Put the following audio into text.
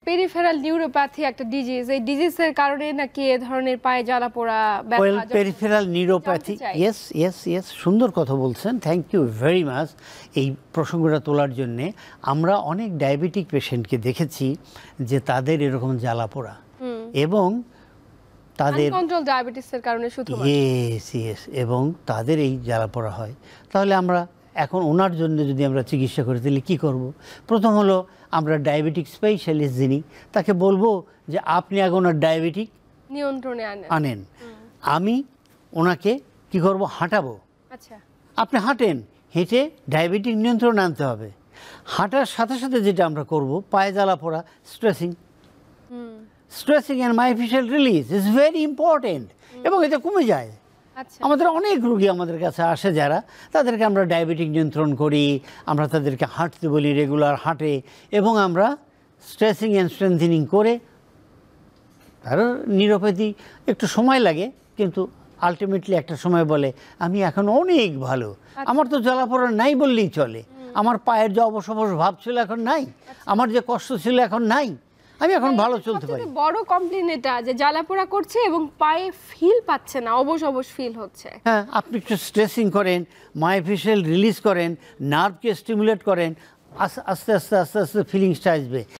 Peripheral neuropathy একটা disease, এই ডিজিজের কারণে নাকি এ ধরনের পায়ে জ্বালা পোড়া well, peripheral neuropathy, yes yes yes, সুন্দর কথা বলছেন, থ্যাংক ইউ ভেরি মাচ এই প্রসঙ্গটা তোলার জন্যে। আমরা অনেক ডায়াবেটিক পেশেন্টকে দেখেছি যে তাদের এরকম জ্বালা পোড়া এবং তাদের কন্ট্রোল ডায়াবেটিসের কারণে শুধু ইয়েস ইয়েস, এবং তাদের এই জ্বালা পোড়া হয়। তাহলে আমরা এখন ওনার জন্য যদি আমরা চিকিৎসা করি তাহলে কী করব? প্রথম হলো আমরা ডায়াবেটিক স্পেশালিস্ট যিনি তাকে বলবো যে আপনি আগে ওনার ডায়াবেটিক নিয়ন্ত্রণে আনেন, আমি ওনাকে কি করব? হাঁটাবো। আচ্ছা, আপনি হাঁটেন, হেঁটে ডায়াবেটিক নিয়ন্ত্রণে আনতে হবে। হাঁটার সাথে সাথে যেটা আমরা করব, পায়ে জ্বালা পোড়া, stressing. Stressing and myofascial release is very important, এবং এটা কমে যায়। আচ্ছা, আমাদের অনেক রোগী আমাদের কাছে আসে যারা, তাদেরকে আমরা ডায়াবেটিক নিয়ন্ত্রণ করি, আমরা তাদেরকে হাঁটতে বলি, রেগুলার হাঁটে, এবং আমরা স্ট্রেসিং অ্যান্ড স্ট্রেংথেনিং করে, তারও নিউরোপ্যাথি একটু সময় লাগে, কিন্তু আলটিমেটলি একটা সময় বলে আমি এখন অনেক ভালো, আমার তো জ্বালাপোড়া নাই বললেই চলে, আমার পায়ের যে অবশ অবশ ভাব ছিল এখন নাই, আমার যে কষ্ট ছিল এখন নাই, আমি এখন ভালো চলতে পারি। বড় কমপ্লেইন এটা যে জ্বালাপোড়া করছে এবং পায়ে ফিল পাচ্ছে না, অবশ অবশ ফিল হচ্ছে। হ্যাঁ, আপনি একটু স্ট্রেসিং করেন, মায়োফিশিয়াল রিলিজ করেন, নার্ভকে স্টিমুলেট করেন, আস্তে আস্তে আস্তে আস্তে আস্তে ফিলিংসটা আসবে।